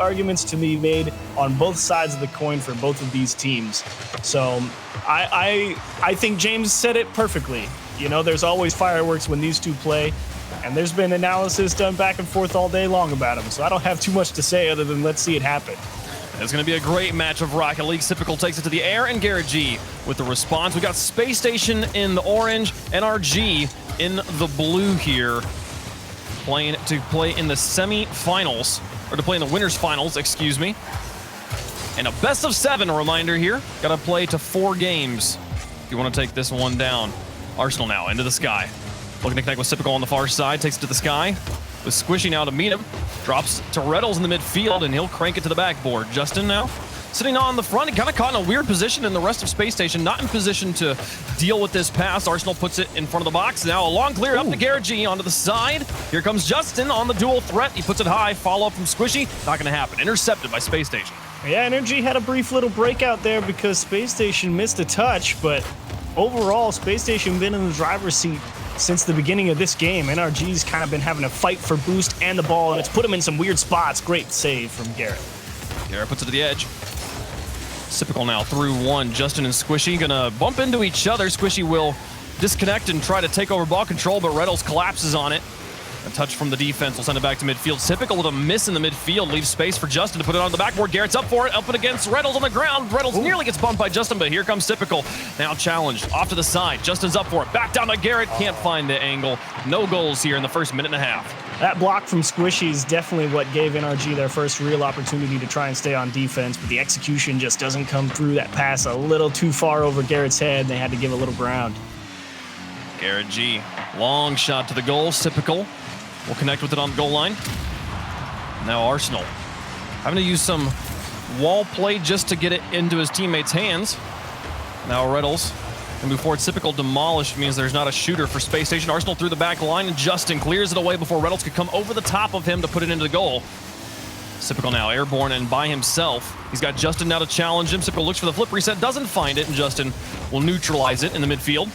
arguments to be made on both sides of the coin for both of these teams. So I think James said it perfectly. You know, there's always fireworks when these two play, and there's been analysis done back and forth all day long about them. So I don't have too much to say other than let's see it happen. It's going to be a great match of Rocket League. Typical takes it to the air, and Garrett G with the response. We got Space Station in the orange, NRG in the blue here, playing to play in the semi-finals, or to play in the winners finals, excuse me. And a best of 7 reminder here. Got to play to 4 games if you want to take this one down. Arsenal now into the sky. Looking to connect with Typical on the far side, takes it to the sky. With Squishy now to meet him. Drops to Reddles in the midfield, and he'll crank it to the backboard. Justin now sitting on the front. He kind of caught in a weird position, and the rest of Space Station not in position to deal with this pass. Arsenal puts it in front of the box. Now a long clear up to Garrett G onto the side. Here comes Justin on the dual threat. He puts it high. Follow-up from Squishy. Not going to happen. Intercepted by Space Station. Yeah, NRG had a brief little breakout there because Space Station missed a touch, but overall, Space Station been in the driver's seat since the beginning of this game. NRG's kind of been having a fight for boost and the ball, and it's put him in some weird spots. Great save from Garrett. Garrett puts it to the edge. Typical now through one. Justin and Squishy gonna bump into each other. Squishy will disconnect and try to take over ball control, but Reddles collapses on it. A touch from the defense will send it back to midfield. Typical with a miss in the midfield. Leaves space for Justin to put it on the backboard. Garrett's up for it. Up and against Reddles on the ground. Reddles nearly gets bumped by Justin, but here comes Typical. Now challenged. Off to the side. Justin's up for it. Back down to Garrett. Can't find the angle. No goals here in the first minute and a half. That block from Squishy is definitely what gave NRG their first real opportunity to try and stay on defense, but the execution just doesn't come through. That pass a little too far over Garrett's head, and they had to give a little ground. Garrett G. Long shot to the goal. Typical. We'll connect with it on the goal line. Now Arsenal having to use some wall play just to get it into his teammates' hands. Now Reddles can move forward. Typical demolished means there's not a shooter for Space Station. Arsenal through the back line, and Justin clears it away before Reddles could come over the top of him to put it into the goal. Typical now airborne and by himself. He's got Justin now to challenge him. Typical looks for the flip reset, doesn't find it, and Justin will neutralize it in the midfield.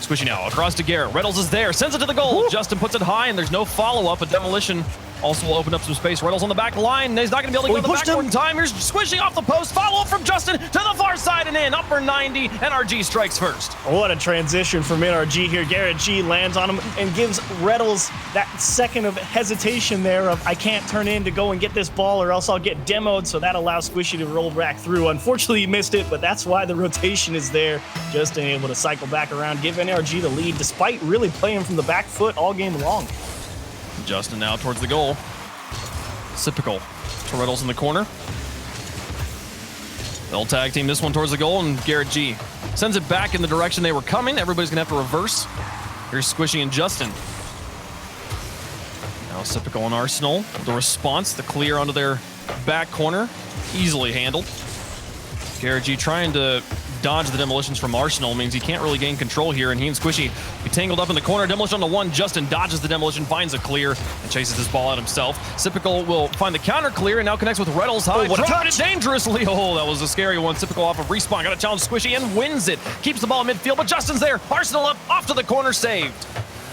Squishy now across to Garrett. Reddles is there, sends it to the goal. Justin puts it high, and there's no follow-up. A demolition also will open up some space. Reddles on the back line. He's not going to be able to go to the backboard in time. Here's Squishy off the post. Follow-up from Justin to the far side and in. Upper 90. NRG strikes first. What a transition from NRG here. Garrett G lands on him and gives Reddles that second of hesitation there of, I can't turn in to go and get this ball or else I'll get demoed. So that allows Squishy to roll back through. Unfortunately, he missed it, but that's why the rotation is there. Justin able to cycle back around, give NRG the lead, despite really playing from the back foot all game long. Justin now towards the goal. Typical to Reddles in the corner. They'll tag team this one towards the goal, and Garrett G sends it back in the direction they were coming. Everybody's gonna have to reverse. Here's Squishy and Justin. Now Typical and Arsenal. The response, the clear onto their back corner. Easily handled. Garrett G trying to dodge the demolitions from Arsenal means he can't really gain control here, and he and Squishy be tangled up in the corner. Demolition on the one. Justin dodges the demolition, finds a clear, and chases this ball out himself. Typical will find the counter clear and now connects with Reddles high. Dropped it dangerously. Oh, that was a scary one. Typical off of respawn. Got to challenge Squishy and wins it. Keeps the ball in midfield, but Justin's there. Arsenal up, off to the corner, saved.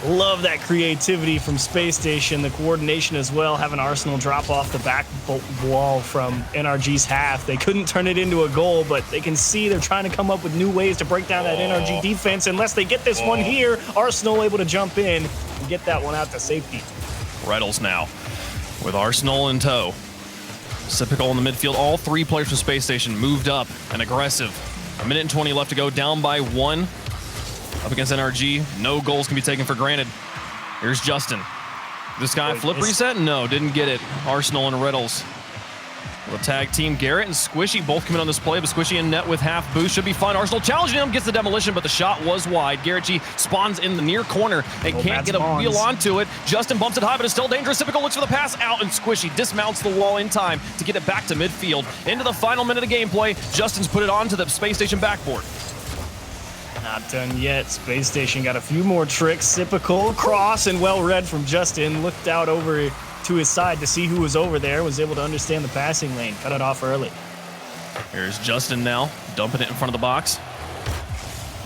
Love that creativity from Space Station, the coordination as well, having Arsenal drop off the back wall from NRG's half. They couldn't turn it into a goal, but they can see they're trying to come up with new ways to break down that NRG defense. Unless they get this one here, Arsenal able to jump in and get that one out to safety. Reddles now with Arsenal in tow. Typical in the midfield. All 3 players from Space Station moved up and aggressive. 1:20 left to go, down by 1. Up against NRG, no goals can be taken for granted. Here's Justin. This guy flip reset? No, didn't get it. Arsenal and Reddles. The tag team, Garrett and Squishy both come in on this play, but Squishy in net with half boost should be fine. Arsenal challenging him, gets the demolition, but the shot was wide. Garrett G spawns in the near corner and can't get a wheel onto it. Justin bumps it high, but it's still dangerous. Typical looks for the pass out, and Squishy dismounts the wall in time to get it back to midfield. Into the final minute of gameplay, Justin's put it onto the Space Station backboard. Not done yet. Space Station got a few more tricks. Typical cross and well read from Justin. Looked out over to his side to see who was over there. Was able to understand the passing lane. Cut it off early. Here's Justin now, dumping it in front of the box.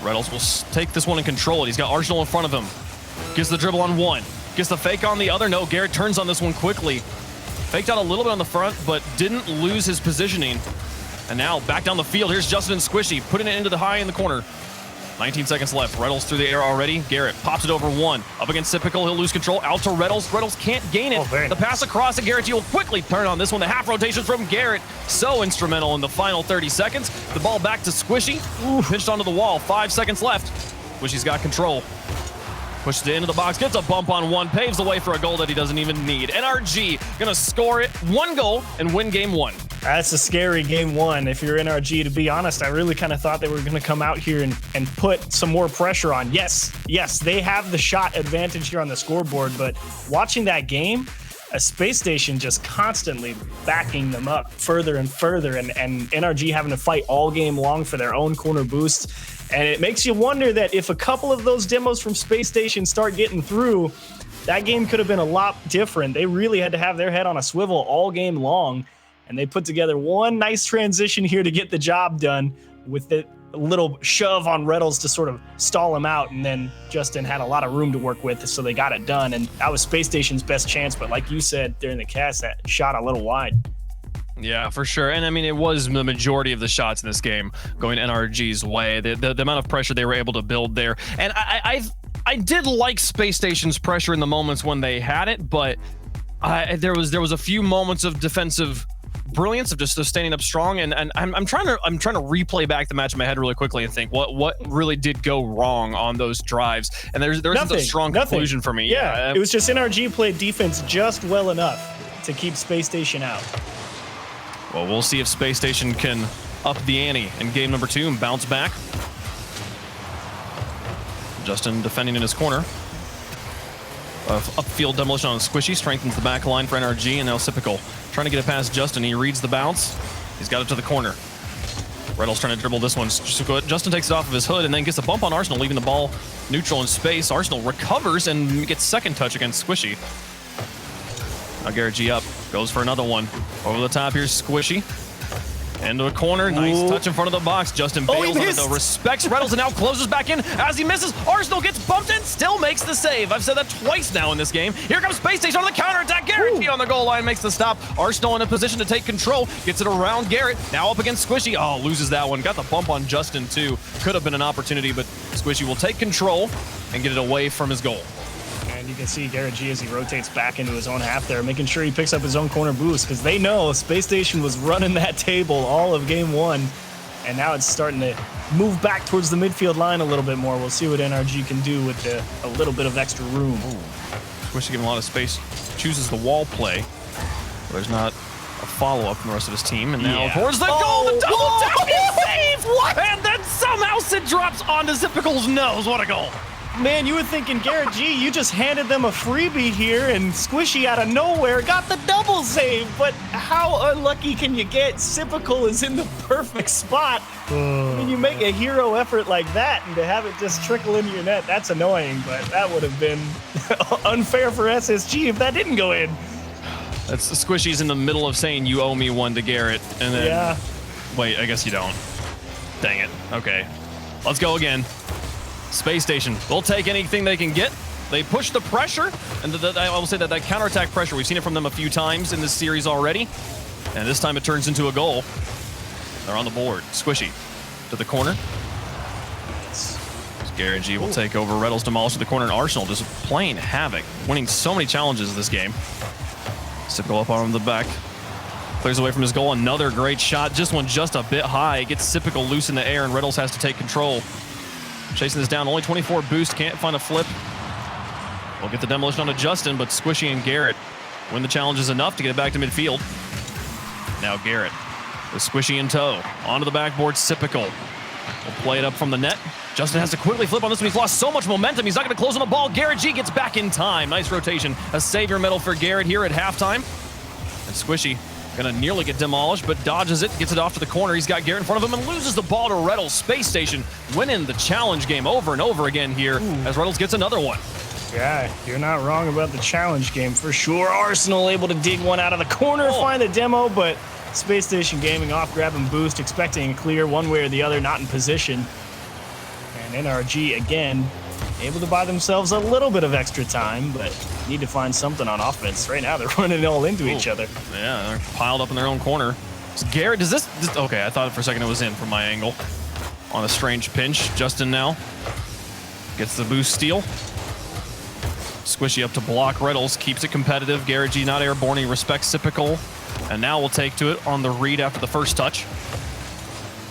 Reddles will take this one and control it. He's got Arsenal in front of him. Gets the dribble on one. Gets the fake on the other. No, Garrett turns on this one quickly. Faked out a little bit on the front, but didn't lose his positioning. And now back down the field. Here's Justin and Squishy putting it into the high in the corner. 19 seconds left. Reynolds through the air already. Garrett pops it over one. Up against Typical. He'll lose control. Out to Reynolds. Reynolds can't gain it. The pass across, and Garrett G will quickly turn on this one. The half rotation from Garrett. So instrumental in the final 30 seconds. The ball back to Squishy. Pitched onto the wall. 5 seconds left. Squishy's got control. Pushes it into the box. Gets a bump on one. Paves the way for a goal that he doesn't even need. NRG going to score it. 1 goal and win game 1. That's a scary game 1. If you're NRG, to be honest, I really kind of thought they were going to come out here and put some more pressure on. Yes, they have the shot advantage here on the scoreboard, but watching that game, a Space Station just constantly backing them up further and further, and NRG having to fight all game long for their own corner boosts. And it makes you wonder that if a couple of those demos from Space Station start getting through, that game could have been a lot different. They really had to have their head on a swivel all game long. And they put together one nice transition here to get the job done with the little shove on Reynolds to sort of stall him out. And then Justin had a lot of room to work with, so they got it done. And that was Space Station's best chance. But like you said during the cast, that shot a little wide. Yeah, for sure. And I mean, it was the majority of the shots in this game going NRG's way. The amount of pressure they were able to build there. And I did like Space Station's pressure in the moments when they had it, but there was a few moments of defensive brilliance of just standing up strong, and I'm trying to replay back the match in my head really quickly and think what really did go wrong on those drives. And there isn't a strong conclusion for me. Yeah, it was just NRG played defense just well enough to keep Space Station out. Well, we'll see if Space Station can up the ante in game number 2 and bounce back. Justin defending in his corner. Upfield demolition on Squishy strengthens the back line for NRG, and now Typical trying to get it past Justin. He reads the bounce. He's got it to the corner. Reynolds trying to dribble this one. Justin takes it off of his hood and then gets a bump on Arsenal, leaving the ball neutral in space. Arsenal recovers and gets second touch against Squishy. Now Garrett G up, goes for another one. Over the top, here's Squishy. Into a corner, nice touch in front of the box. Justin bails on it though, respects Reynolds, and now closes back in as he misses. Arsenal gets bumped and still makes the save. I've said that twice now in this game. Here comes Space Station on the counterattack. Garrett G on the goal line makes the stop. Arsenal in a position to take control, gets it around Garrett. Now up against Squishy. Oh, loses that one. Got the bump on Justin too. Could have been an opportunity, but Squishy will take control and get it away from his goal. And you can see Garrett G as he rotates back into his own half there, making sure he picks up his own corner boost, because they know Space Station was running that table all of game 1. And now it's starting to move back towards the midfield line a little bit more. We'll see what NRG can do with a little bit of extra room. Squishy giving a lot of space. Chooses the wall play. There's not a follow-up from the rest of his team. And now towards the goal, the double tap is saved! What? And then somehow Sid drops onto Typical's nose. What a goal. Man, you were thinking, Garrett G, you just handed them a freebie here, and Squishy out of nowhere got the double save. But how unlucky can you get? Typical is in the perfect spot. When you make a hero effort like that and to have it just trickle into your net, that's annoying. But that would have been unfair for SSG if that didn't go in. That's Squishy's in the middle of saying you owe me one to Garrett, and then wait, I guess you don't. Dang it. Okay, let's go again. Space Station, they'll take anything they can get. They push the pressure, and I will say that counterattack pressure, we've seen it from them a few times in this series already, and this time it turns into a goal. They're on the board. Squishy to the corner. Garrett G will take over. Reynolds demolished the corner, and Arsenal just playing havoc, winning so many challenges this game. Typical up on the back. Clears away from his goal. Another great shot. Just one just a bit high. Gets Typical loose in the air, and Reynolds has to take control. Chasing this down, only 24 boost, can't find a flip. We'll get the demolition onto Justin, but Squishy and Garrett win the challenges enough to get it back to midfield. Now Garrett with Squishy in tow. Onto the backboard, Typical will play it up from the net. Justin has to quickly flip on this one. He's lost so much momentum. He's not going to close on the ball. Garrett G gets back in time. Nice rotation. A savior medal for Garrett here at halftime. And Squishy gonna nearly get demolished, but dodges it, gets it off to the corner. He's got Garrett in front of him and loses the ball to Reynolds. Space Station winning the challenge game over and over again here as Reynolds gets another one. Yeah, you're not wrong about the challenge game for sure. Arsenal able to dig one out of the corner, find the demo, but Space Station gaming off, grabbing boost, expecting a clear one way or the other, not in position. And NRG again able to buy themselves a little bit of extra time, but need to find something on offense. Right now, they're running all into each other. Yeah, they're piled up in their own corner. So Garrett, does this... Okay, I thought for a second it was in from my angle. On a strange pinch. Justin now gets the boost steal. Squishy up to block. Reynolds keeps it competitive. Garrett G not airborne. He respects Typical. And now we'll take to it on the read after the first touch.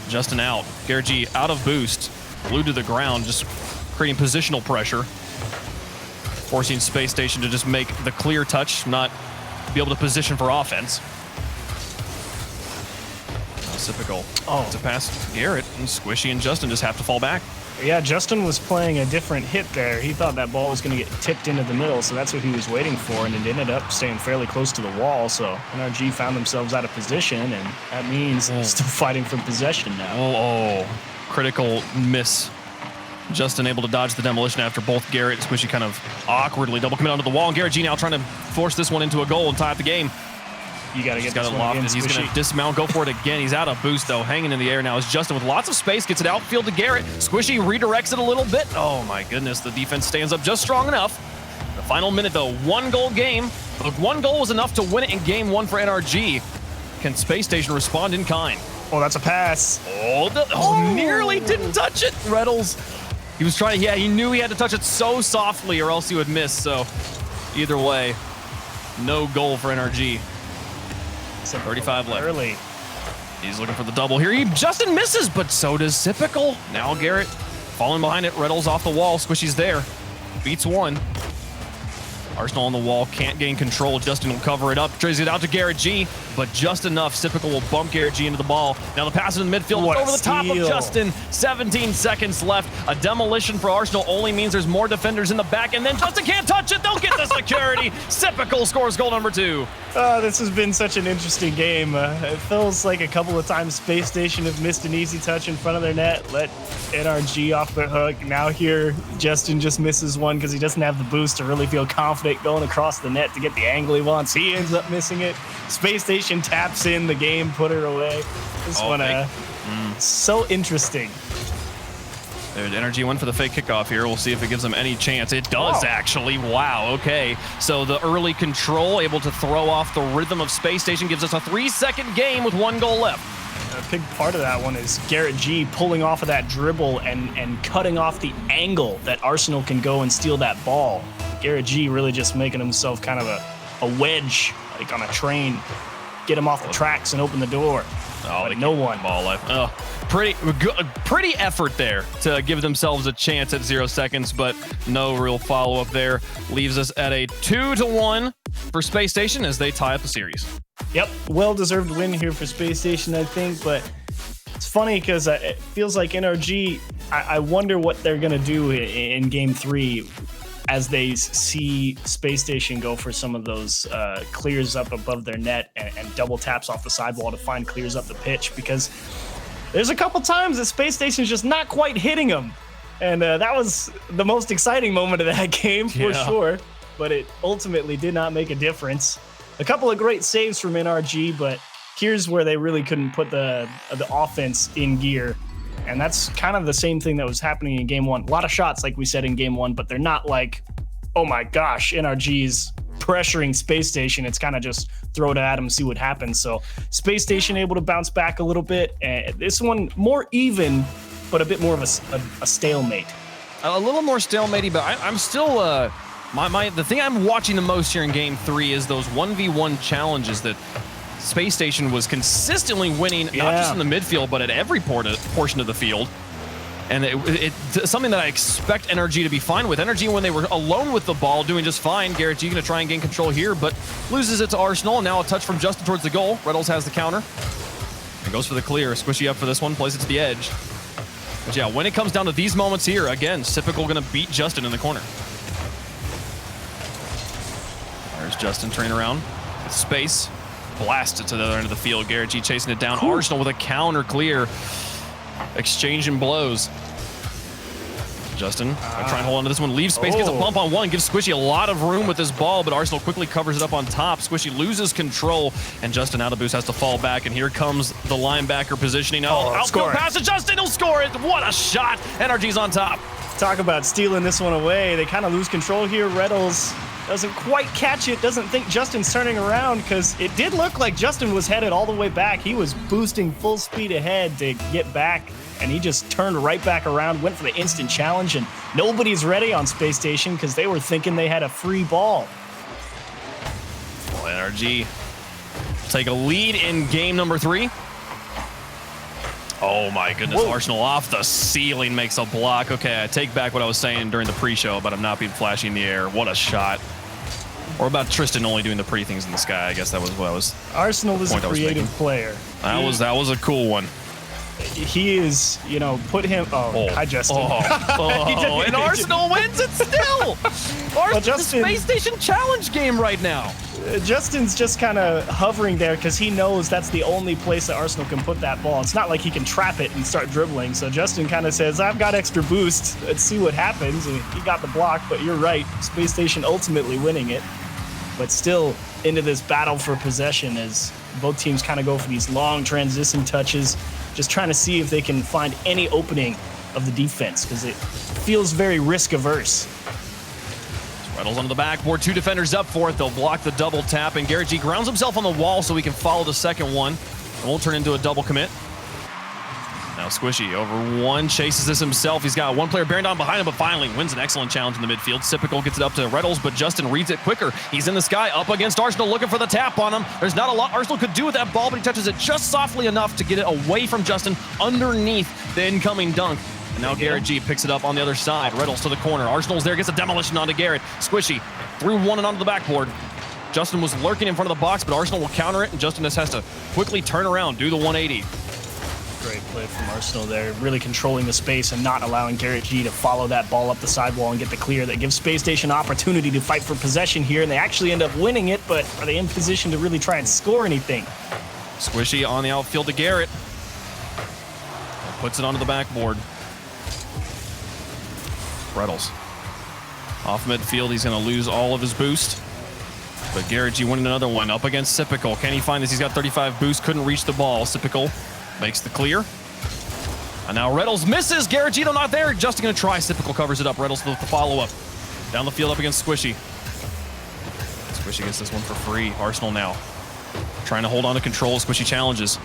Justin out. Garrett G out of boost. Glued to the ground, just creating positional pressure. Forcing Space Station to just make the clear touch, not be able to position for offense. Typical. Oh. To pass Garrett, and Squishy and Justin just have to fall back. Yeah, Justin was playing a different hit there. He thought that ball was going to get tipped into the middle, so that's what he was waiting for, and it ended up staying fairly close to the wall. So NRG found themselves out of position, and that means still fighting for possession now. Oh, critical miss. Justin able to dodge the demolition after both Garrett and Squishy kind of awkwardly double commit onto the wall. And Garrett G now trying to force this one into a goal and tie up the game. You got to get this one lofted. again, He's going to dismount, go for it again. He's out of boost, though, hanging in the air now as Justin, with lots of space, gets it outfield to Garrett. Squishy redirects it a little bit. Oh, my goodness. The defense stands up just strong enough. The final minute, though, 1-goal game. Look, 1 goal was enough to win it in game 1 for NRG. Can Space Station respond in kind? Oh, that's a pass. Nearly didn't touch it. Reynolds, he was trying, yeah, he knew he had to touch it so softly or else he would miss. So either way, no goal for NRG. 35 left. Early. He's looking for the double here. Justin misses, but so does Typical. Now Garrett falling behind it. Reynolds off the wall. Squishy's there. Beats one. Arsenal on the wall, can't gain control. Justin will cover it up, traces it out to Garrett G, but just enough. Typical will bump Garrett G into the ball. Now the pass in the midfield over the top of Justin. 17 seconds left. A demolition for Arsenal only means there's more defenders in the back, and then Justin can't touch it. They'll get the security. Typical scores goal number 2. This has been such an interesting game. It feels like a couple of times Space Station have missed an easy touch in front of their net, let NRG off the hook. Now here, Justin just misses one because he doesn't have the boost to really feel confident going across the net to get the angle he wants. He ends up missing it. Space Station taps in the game, put her away. This one, so interesting. There's NRG went for the fake kickoff here. We'll see if it gives them any chance. It does, actually. Wow, okay. So the early control, able to throw off the rhythm of Space Station, gives us a 3-second game with 1 goal left. A big part of that one is Garrett G pulling off of that dribble and cutting off the angle that Arsenal can go and steal that ball. Garrett G really just making himself kind of a wedge, like on a train, get him off the tracks and open the door. Oh, no one. Ball life. Oh, pretty effort there to give themselves a chance at 0 seconds, but no real follow-up there. Leaves us at a 2-1 for Space Station as they tie up the series. Yep, well-deserved win here for Space Station, I think, but it's funny because it feels like NRG, I wonder what they're going to do in Game 3 as they see Space Station go for some of those clears up above their net and double taps off the sidewall to find clears up the pitch, because there's a couple times that Space Station's just not quite hitting them. And that was the most exciting moment of that game for sure, but it ultimately did not make a difference. A couple of great saves from NRG, but here's where they really couldn't put the offense in gear. And that's kind of the same thing that was happening in Game 1. A lot of shots, like we said, in Game 1, but they're not like, oh my gosh, NRG's pressuring Space Station. It's kind of just throw it at them, see what happens. So Space Station able to bounce back a little bit. And this one more even, but a bit more of a stalemate. A little more stalematy, but I'm still... the thing I'm watching the most here in Game 3 is those 1v1 challenges that Space Station was consistently winning, not just in the midfield, but at every portion of the field. And it's something that I expect NRG to be fine with. NRG, when they were alone with the ball, doing just fine. Garrett G going to try and gain control here, but loses it to Arsenal. Now a touch from Justin towards the goal. Reynolds has the counter and goes for the clear. Squishy up for this one, plays it to the edge. But yeah, when it comes down to these moments here, again, Typical going to beat Justin in the corner. There's Justin turning around with space. Blasted to the other end of the field. Garrett G chasing it down. Arsenal with a counter clear. Exchanging blows. Justin trying to hold on to this one. Leaves space, gets a bump on one. Gives Squishy a lot of room with this ball, but Arsenal quickly covers it up on top. Squishy loses control, and Justin out of boost has to fall back, and here comes the linebacker positioning. Outfield pass to Justin. He'll score it. What a shot. NRG's on top. Talk about stealing this one away. They kind of lose control here. Reynolds Doesn't quite catch it, doesn't think Justin's turning around, because it did look like Justin was headed all the way back. He was boosting full speed ahead to get back, and he just turned right back around, went for the instant challenge, and nobody's ready on Space Station because they were thinking they had a free ball. Well, NRG take a lead in game number 3. Oh my goodness, Whoa. Arsenal off the ceiling makes a block. Okay, I take back what I was saying during the pre-show, but I'm not being flashy in the air. What a shot. Or about Tristan only doing the pretty things in the sky. I guess that was what I was. Arsenal is a creative player. That was a cool one. He is, you know, put him. Oh, hi, Justin. And Arsenal wins it still. Arsenal's Justin, the Space Station challenge game right now. Justin's just kind of hovering there because he knows that's the only place that Arsenal can put that ball. It's not like he can trap it and start dribbling. So Justin kind of says, I've got extra boost. Let's see what happens. And he got the block, but you're right. Space Station ultimately winning it. But still into this battle for possession as both teams kind of go for these long transition touches, just trying to see if they can find any opening of the defense because it feels very risk averse. Reynolds onto the backboard, 2 defenders up for it. They'll block the double tap, and Garrett G grounds himself on the wall so he can follow the second one. It won't turn into a double commit. Now Squishy over 1, chases this himself. He's got 1 player bearing down behind him, but finally wins an excellent challenge in the midfield. Sipical gets it up to Reynolds, but Justin reads it quicker. He's in the sky, up against Arsenal, looking for the tap on him. There's not a lot Arsenal could do with that ball, but he touches it just softly enough to get it away from Justin underneath the incoming dunk. And now Garrett G picks it up on the other side. Reynolds to the corner. Arsenal's there, gets a demolition onto Garrett. Squishy through 1 and onto the backboard. Justin was lurking in front of the box, but Arsenal will counter it, and Justin just has to quickly turn around, do the 180. Great play from Arsenal there, really controlling the space and not allowing Garrett G to follow that ball up the sidewall and get the clear. That gives Space Station opportunity to fight for possession here, and they actually end up winning it, but are they in position to really try and score anything? Squishy on the outfield to Garrett. Puts it onto the backboard. Reynolds. Off midfield, he's going to lose all of his boost. But Garrett G winning another one up against Sipical. Can he find this? He's got 35 boost, couldn't reach the ball. Sipical makes the clear. And now Reynolds misses. Garrett G, though, not there. Justin going to try. Sipical covers it up. Reynolds with the follow-up. Down the field up against Squishy. Squishy gets this one for free. Arsenal now trying to hold on to control. Squishy challenges.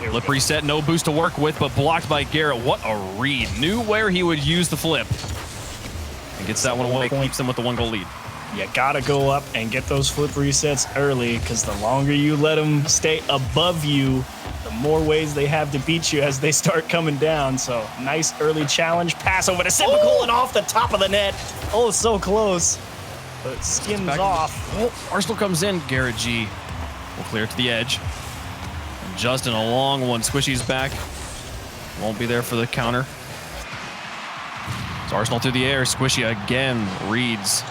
Flip reset, no boost to work with, but blocked by Garrett. What a read. Knew where he would use the flip. And gets that one away, keeps them with the 1-goal lead. You gotta go up and get those flip resets early, because the longer you let them stay above you, the more ways they have to beat you as they start coming down. So nice early challenge, pass over to Sipical and off the top of the net. Oh, so close, but skins off. Oh, Arsenal comes in. Garrett G will clear it to the edge. Justin, a long one. Squishy's back. Won't be there for the counter. It's Arsenal through the air. Squishy again reads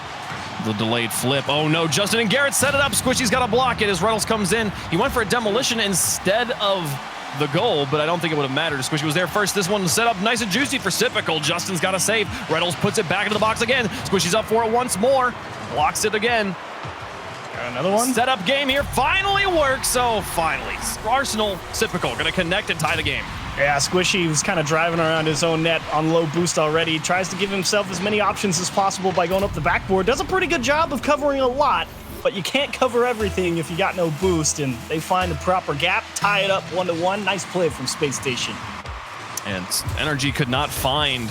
the delayed flip. Oh no, Justin and Garrett set it up. Squishy's got to block it as Reynolds comes in. He went for a demolition instead of the goal, but I don't think it would have mattered. Squishy was there first. This one set up nice and juicy for Sipical. Justin's got to save. Reynolds puts it back into the box again. Squishy's up for it once more. Blocks it again. Got another one? Setup game here finally works. So finally, Arsenal, Sipical going to connect and tie the game. Yeah, Squishy was kind of driving around his own net on low boost already. Tries to give himself as many options as possible by going up the backboard. Does a pretty good job of covering a lot, but you can't cover everything if you got no boost, and they find the proper gap, tie it up 1-1. Nice play from Space Station. And NRG could not find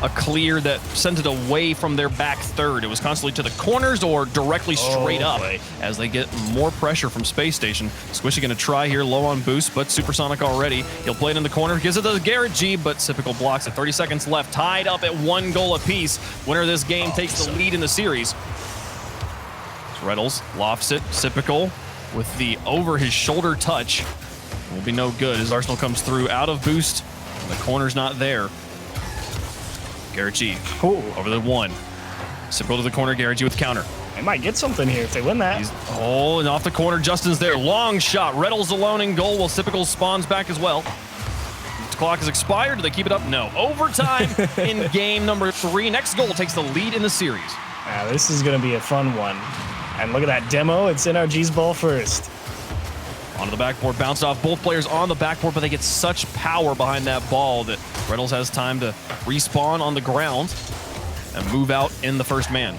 a clear that sent it away from their back third. It was constantly to the corners or directly straight up as they get more pressure from Space Station. Squishy going to try here, low on boost, but supersonic already. He'll play it in the corner, gives it to Garrett G, but Sipical blocks it. 30 seconds left, tied up at 1 goal apiece. Winner of this game takes the lead in the series. Reynolds lofts it. Sipical with the over his shoulder touch will be no good as Arsenal comes through out of boost. And the corner's not there. Garrett G over the 1. Sipical to the corner. Garrett G with counter. They might get something here if they win that. And off the corner, Justin's there. Long shot. Reynolds alone in goal while Sipical spawns back as well. The clock is expired. Do they keep it up? No. Overtime in game number 3. Next goal takes the lead in the series. This is going to be a fun one. And look at that demo. It's NRG's ball first. Onto the backboard, bounced off both players on the backboard, but they get such power behind that ball that Reynolds has time to respawn on the ground and move out in the first man.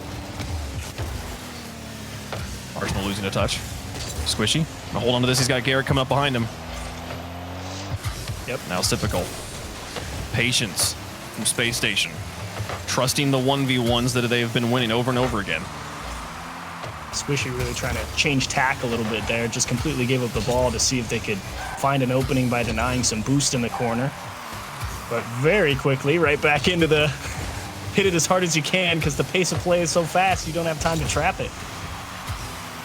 Arsenal losing a touch. Squishy. Now hold on to this. He's got Garrett coming up behind him. Yep. Now Typical. Patience from Space Station. Trusting the 1v1s that they've been winning over and over again. Squishy really trying to change tack a little bit there. Just completely gave up the ball to see if they could find an opening by denying some boost in the corner. But very quickly, right back into the hit it as hard as you can because the pace of play is so fast, you don't have time to trap it.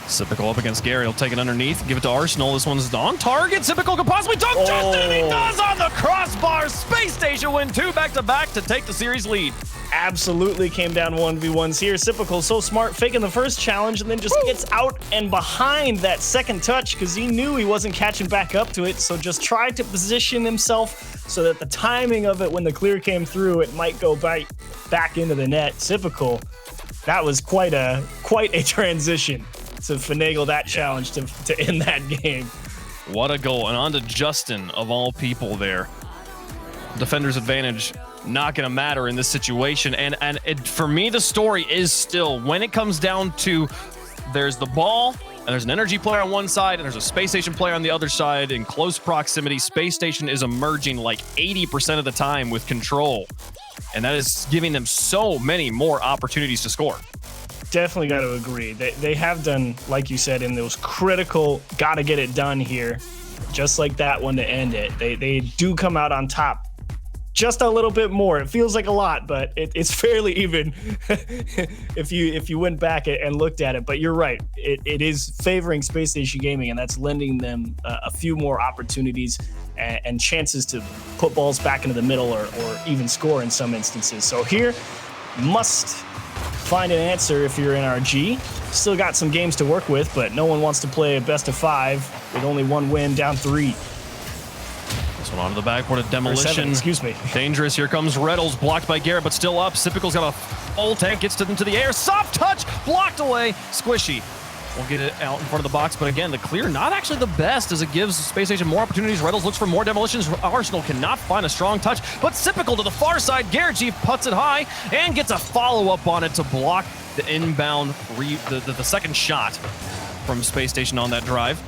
Typical up against Gary. He'll take it underneath, give it to Arsenal. This one's on target. Typical could possibly dunk Justin, and he does on the crossbar. Space Station win 2 back-to-back to take the series lead. Absolutely came down 1v1s here. Typical so smart, faking the first challenge and then just gets out and behind that second touch because he knew he wasn't catching back up to it. So just tried to position himself so that the timing of it when the clear came through, it might go back into the net. Typical. That was quite a transition to finagle that challenge to end that game. What a goal. And on to Justin, of all people there. Defender's advantage not going to matter in this situation. And for me, the story is still, when it comes down to there's the ball, and there's an NRG player on one side, and there's a Space Station player on the other side in close proximity, Space Station is emerging like 80% of the time with control. And that is giving them so many more opportunities to score. Definitely got to agree. They have done, like you said, in those critical, got to get it done here, just like that one to end it. They do come out on top just a little bit more. It feels like a lot, but it's fairly even if you went back and looked at it. But you're right. It is favoring Space Station Gaming, and that's lending them a few more opportunities and chances to put balls back into the middle or even score in some instances. So here, must find an answer if you're NRG. Still got some games to work with, but no one wants to play a best of 5 with only 1 win, down 3. This one onto the backboard of Demolition. 7, excuse me. Dangerous. Here comes Reddles, blocked by Garrett, but still up. Typical's got a full tank, gets into the air. Soft touch, blocked away. Squishy will get it out in front of the box, but again, the clear not actually the best as it gives Space Station more opportunities. Reddles looks for more demolitions. Arsenal cannot find a strong touch, but Typical to the far side. Garrett G puts it high and gets a follow-up on it to block the inbound, the second shot from Space Station on that drive.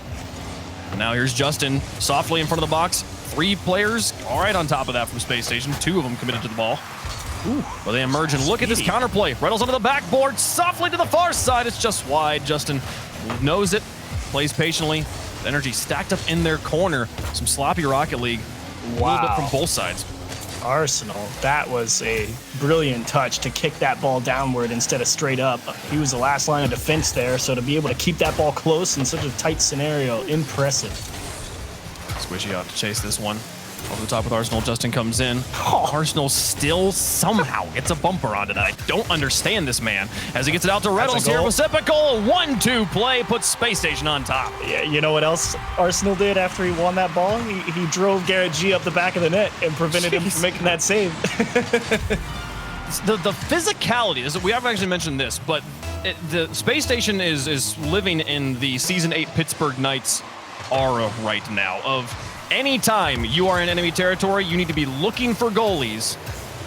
Now here's Justin, softly in front of the box. 3 players, all right on top of that from Space Station. 2 of them committed to the ball. Ooh, but they emerge and look at this counterplay. Reynolds onto the backboard, softly to the far side. It's just wide. Justin knows it, plays patiently. The energy stacked up in their corner. Some sloppy Rocket League. A little bit from both sides. Arsenal, that was a brilliant touch to kick that ball downward instead of straight up. He was the last line of defense there, so to be able to keep that ball close in such a tight scenario, impressive. Squishy out to chase this one. Over the top with Arsenal, Justin comes in. Oh, Arsenal still somehow gets a bumper onto that. I don't understand this man. As he gets it out to Reynolds here with Typical. 1-2 play, puts Space Station on top. Yeah, you know what else Arsenal did after he won that ball? He drove Garrett G up the back of the net and prevented him from making that save. The physicality, we haven't actually mentioned this, but the Space Station is living in the Season 8 Pittsburgh Knights aura right now of anytime you are in enemy territory, you need to be looking for goalies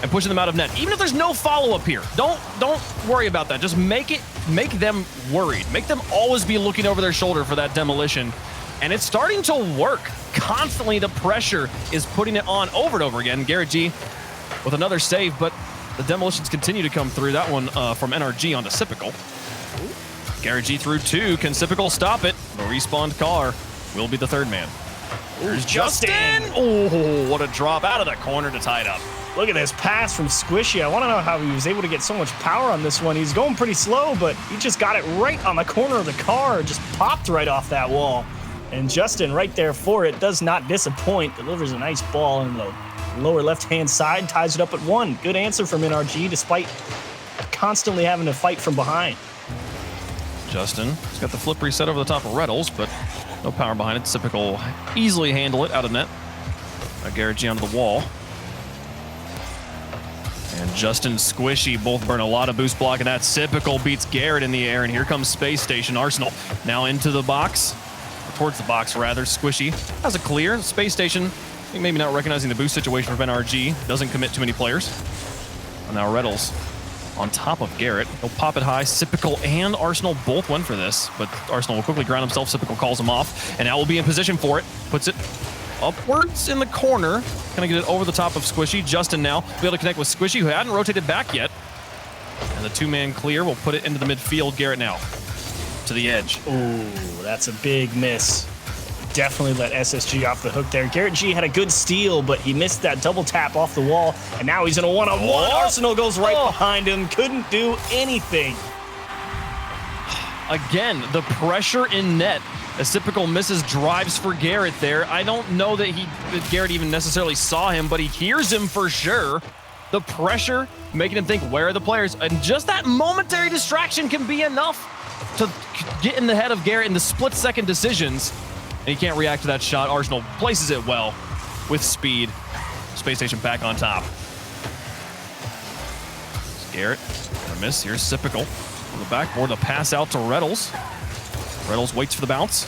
and pushing them out of net. Even if there's no follow-up here, don't worry about that. Just make them worried. Make them always be looking over their shoulder for that demolition. And it's starting to work. Constantly the pressure is putting it on over and over again. Garrett G with another save, but the demolitions continue to come through. That one from NRG onto Typical. Garrett G through 2. Can Typical stop it? The respawned car will be the third man. There's Justin. Oh, what a drop out of the corner to tie it up. Look at this pass from Squishy. I want to know how he was able to get so much power on this one. He's going pretty slow, but he just got it right on the corner of the car. Just popped right off that wall. And Justin right there for it. Does not disappoint. Delivers a nice ball in the lower left-hand side. Ties it up at 1. Good answer from NRG despite constantly having to fight from behind. Justin has got the flip reset over the top of Reddles, but no power behind it. Typical easily handle it out of net. Garrett G onto the wall. And Justin Squishy both burn a lot of boost block, and that Typical beats Garrett in the air. And here comes Space Station. Arsenal now into the box, or towards the box rather. Squishy has a clear. Space Station, I think maybe not recognizing the boost situation for NRG. Doesn't commit too many players. And now Reddles on top of Garrett. He'll pop it high. Sypical and Arsenal both went for this, but Arsenal will quickly ground himself. Sypical calls him off, and now will be in position for it. Puts it upwards in the corner. Gonna get it over the top of Squishy. Justin now be able to connect with Squishy, who hadn't rotated back yet. And the two-man clear will put it into the midfield. Garrett now to the edge. Ooh, that's a big miss. Definitely let SSG off the hook there. Garrett G had a good steal, but he missed that double tap off the wall, and now he's in a one-on-one. Arsenal goes right behind him. Couldn't do anything. Again, the pressure in net. As Sypical misses drives for Garrett there. I don't know that Garrett even necessarily saw him, but he hears him for sure. The pressure making him think, where are the players? And just that momentary distraction can be enough to get in the head of Garrett in the split-second decisions. And he can't react to that shot. Arsenal places it well with speed. Spacestation back on top. It's Garrett, gonna miss. Here's Sypical on the backboard. The pass out to Reddles. Reddles waits for the bounce.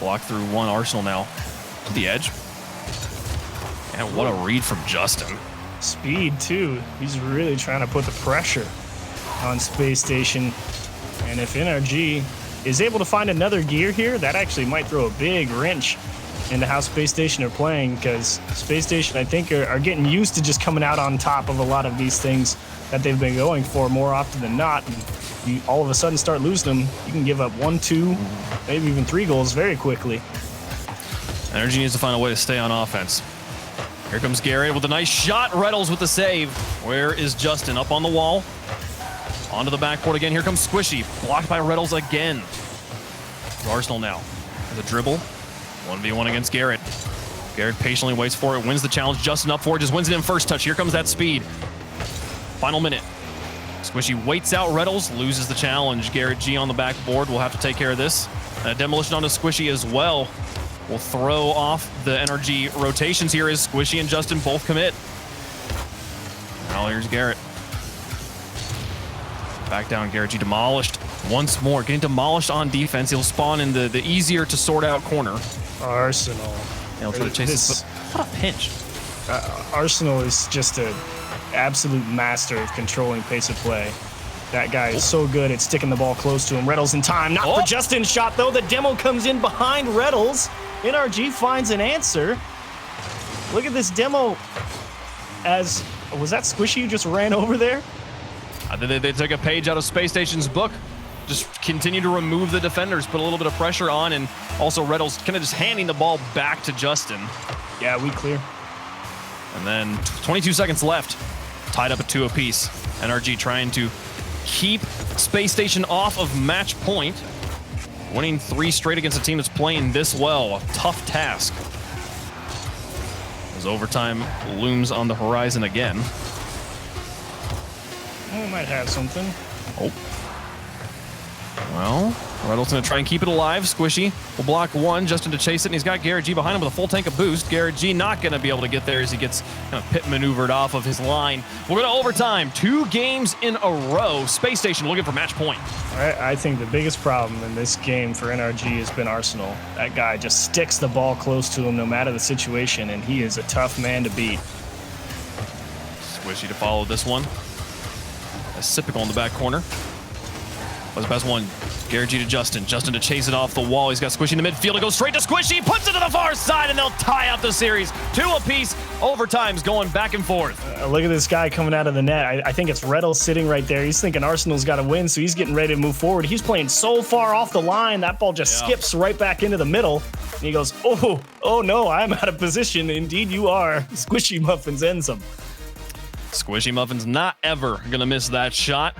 Block through one. Arsenal now to the edge. And what a read from Justin. Speed, too. He's really trying to put the pressure on Space Station. And if NRG is able to find another gear here, that actually might throw a big wrench into how Space Station are playing, because Space Station, I think, are getting used to just coming out on top of a lot of these things that they've been going for more often than not. And you all of a sudden start losing them, you can give up 1, 2, maybe even 3 goals very quickly. NRG needs to find a way to stay on offense. Here comes Garrett with a nice shot. Reddles with the save. Where is Justin? Up on the wall. Onto the backboard again. Here comes Squishy. Blocked by Reddles again. Arsenal now with a dribble. 1v1 against Garrett. Garrett patiently waits for it, wins the challenge. Justin up for it, just wins it in first touch. Here comes that speed. Final minute. Squishy waits out Reddles, loses the challenge. Garrett G on the backboard will have to take care of this. Demolition onto Squishy as well. Will throw off the NRG rotations here as Squishy and Justin both commit. Now here's Garrett. Back down, Garrett G demolished once more. Getting demolished on defense. He'll spawn in the easier to sort out corner. Arsenal. And he'll try to chase this. What a pinch. Arsenal is just an absolute master of controlling pace of play. That guy is so good at sticking the ball close to him. Reddles in time. Not for Justin's shot, though. The demo comes in behind Reddles. NRG finds an answer. Look at this demo. Was that Squishy who just ran over there? They took a page out of Space Station's book. Just continue to remove the defenders, put a little bit of pressure on, and also Reddles kind of just handing the ball back to Justin. Yeah, we clear. And then 22 seconds left. Tied up at 2 apiece. NRG trying to keep Space Station off of match point. Winning 3 straight against a team that's playing this well. A tough task. As overtime looms on the horizon again. We might have something. Oh. Well, Reddles gonna try and keep it alive. Squishy will block one, Justin to chase it, and he's got Garrett G behind him with a full tank of boost. Garrett G not gonna be able to get there as he gets kind of pit maneuvered off of his line. We're gonna overtime, 2 games in a row. Space Station looking for match point. I think the biggest problem in this game for NRG has been Arsenal. That guy just sticks the ball close to him no matter the situation, and he is a tough man to beat. Squishy to follow this one. A Sypical in the back corner. Was the best one. Garrett G to Justin. Justin to chase it off the wall. He's got Squishy in the midfield. It goes straight to Squishy. Puts it to the far side, and they'll tie out the series. 2 apiece. Overtime's going back and forth. Look at this guy coming out of the net. I think it's Reddles sitting right there. He's thinking Arsenal's got to win, so he's getting ready to move forward. He's playing so far off the line, that ball just skips right back into the middle. And he goes, oh no, I'm out of position. Indeed you are. Squishy Muffins ends him. Squishy Muffins not ever going to miss that shot.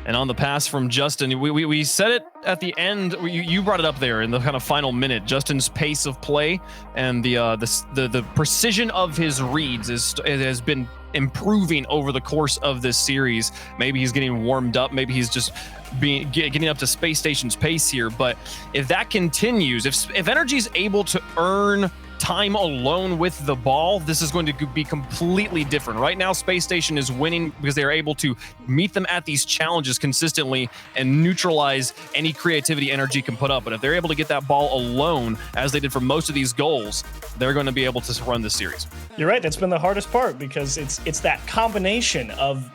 And on the pass from Justin, we said it at the end. You brought it up there in the kind of final minute. Justin's pace of play and the precision of his reads has been improving over the course of this series. Maybe he's getting warmed up. Maybe he's just getting up to Space Station's pace here. But if that continues, if NRG is able to earn time alone with the ball, this is going to be completely different. Right now, Spacestation is winning because they are able to meet them at these challenges consistently and neutralize any creativity NRG can put up. But if they're able to get that ball alone, as they did for most of these goals, they're going to be able to run this series. You're right. That's been the hardest part because it's that combination of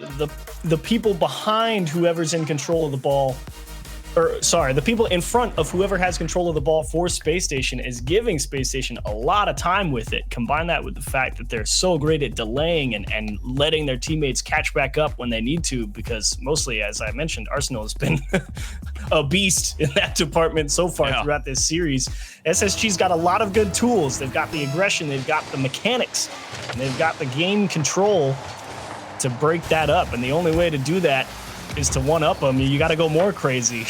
the people behind whoever's in control of the ball. Or sorry, the people in front of whoever has control of the ball for Spacestation is giving Spacestation a lot of time with it. Combine that with the fact that they're so great at delaying and letting their teammates catch back up when they need to, because mostly, as I mentioned, Arsenal has been a beast in that department so far throughout this series. SSG's got a lot of good tools. They've got the aggression, they've got the mechanics, and they've got the game control to break that up. And the only way to do that is to one-up them. You got to go more crazy.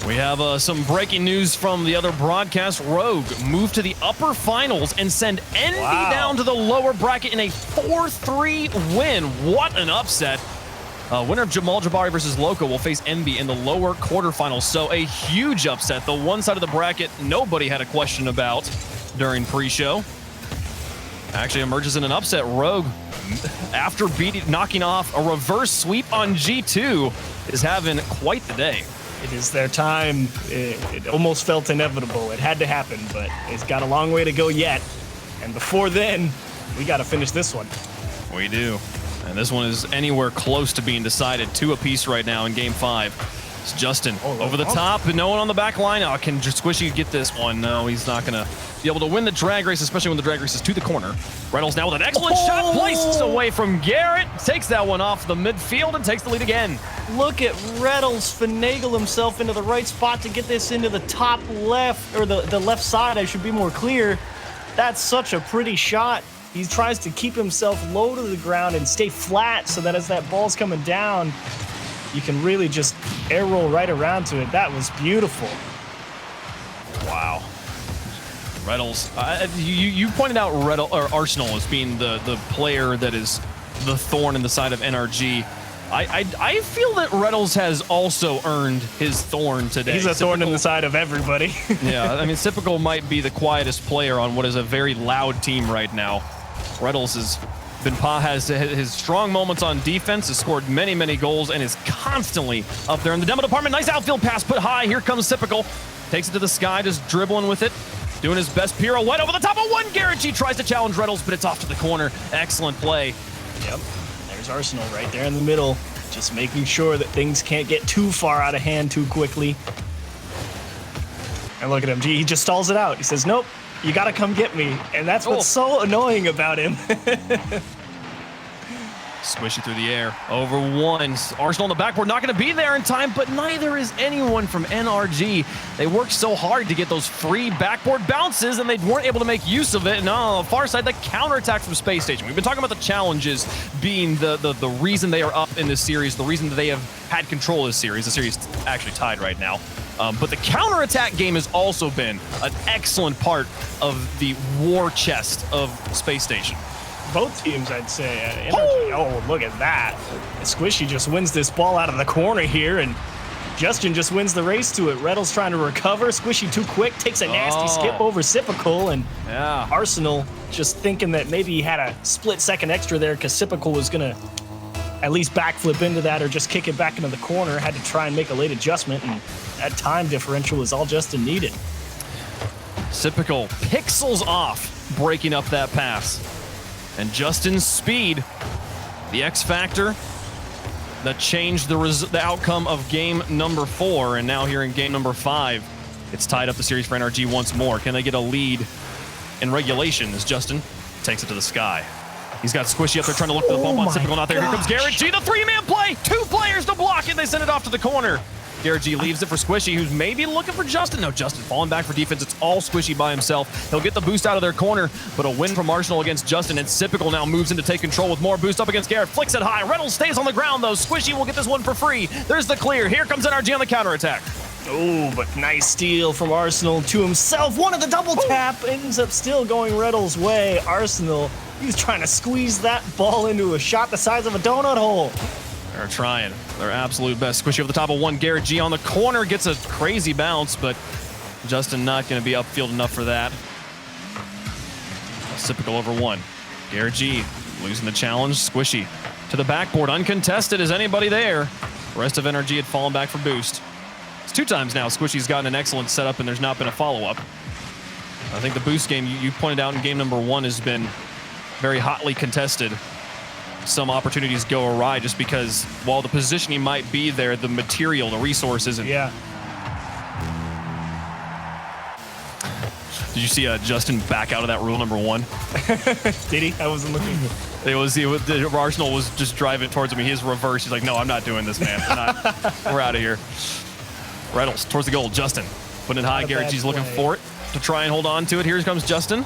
We have some breaking news from the other broadcast. Rogue moved to the upper finals and send Envy down to the lower bracket in a 4-3 win. What an upset. Winner of Jamal Jabari versus Loco will face Envy in the lower quarterfinals. So a huge upset. The one side of the bracket nobody had a question about during pre-show actually emerges in an upset. Rogue, after knocking off a reverse sweep on G2, is having quite the day. It is their time. It almost felt inevitable. It had to happen, but it's got a long way to go yet. And before then, we got to finish this one. We do. And this one is anywhere close to being decided. 2 apiece right now in Game 5. It's Justin over the top, and no one on the back line. Oh, can Squishy get this one? No, he's not going to be able to win the drag race, especially when the drag race is to the corner. Reynolds now with an excellent shot, placed away from Garrett. Takes that one off the midfield and takes the lead again. Look at Reynolds finagle himself into the right spot to get this into the top left, or the left side, I should be more clear. That's such a pretty shot. He tries to keep himself low to the ground and stay flat so that as that ball's coming down, you can really just air roll right around to it. That was beautiful. Wow. Reynolds, you pointed out Arsenal as being the player that is the thorn in the side of NRG. I feel that Reynolds has also earned his thorn today. He's a thorn in the side of everybody. Yeah, I mean, Typical might be the quietest player on what is a very loud team right now. Reynolds has his strong moments on defense, has scored many, many goals, and is constantly up there in the demo department. Nice outfield pass put high. Here comes Typical. Takes it to the sky, just dribbling with it. Doing his best pirouette over the top of one. Garrett G tries to challenge Reynolds, but it's off to the corner. Excellent play. Yep, there's Arsenal right there in the middle. Just making sure that things can't get too far out of hand too quickly. And look at him. G, he just stalls it out. He says, nope. You gotta come get me. And that's what's so annoying about him. Squishy through the air. Over one. Arsenal on the backboard, not going to be there in time, but neither is anyone from NRG. They worked so hard to get those free backboard bounces, and they weren't able to make use of it. And on the far side, the counterattack from Spacestation. We've been talking about the challenges being the reason they are up in this series, the reason that they have had control of this series. The series is actually tied right now. But the counterattack game has also been an excellent part of the war chest of Spacestation. Both teams, I'd say. NRG, oh, look at that. Squishy just wins this ball out of the corner here, and Justin just wins the race to it. Reynolds trying to recover. Squishy too quick, takes a nasty skip over Sipical, and Arsenal just thinking that maybe he had a split second extra there because Sipical was going to at least backflip into that or just kick it back into the corner. Had to try and make a late adjustment, and that time differential was all Justin needed. Sipical pixels off, breaking up that pass. And Justin's speed, the X factor that changed the outcome of game number 4. And now here in game number 5, it's tied up the series for NRG once more. Can they get a lead in regulation as Justin takes it to the sky? He's got Squishy up there trying to look for the bump on Typical, not there. Here comes Garrett G, the 3-man play. 2 players to block it. They send it off to the corner. Garrett G leaves it for Squishy, who's maybe looking for Justin. No, Justin falling back for defense. It's all Squishy by himself. He'll get the boost out of their corner, but a win from Arsenal against Justin, and Typical now moves in to take control with more boost up against Garrett. Flicks it high. Reynolds stays on the ground, though. Squishy will get this one for free. There's the clear. Here comes NRG on the counterattack. Oh, but nice steal from Arsenal to himself. One of the double tap ends up still going Reynolds' way. Arsenal, he's trying to squeeze that ball into a shot the size of a donut hole. They're trying their absolute best. Squishy over the top of one. Garrett G on the corner gets a crazy bounce, but Justin not going to be upfield enough for that. Typical over one. Garrett G losing the challenge. Squishy to the backboard. Uncontested. Is anybody there? The rest of NRG had fallen back for boost. It's 2 times now Squishy's gotten an excellent setup and there's not been a follow-up. I think the boost game you pointed out in game number 1 has been very hotly contested. Some opportunities go awry just because while the positioning might be there, the material, the resource isn't. Yeah. Did you see Justin back out of that rule number 1? Did he? I wasn't looking. The Arsenal was just driving towards him. He's reversed. He's like, no, I'm not doing this, man. We're out of here. Reynolds towards the goal. Justin putting it high. Garrett G's looking for it to try and hold on to it. Here comes Justin.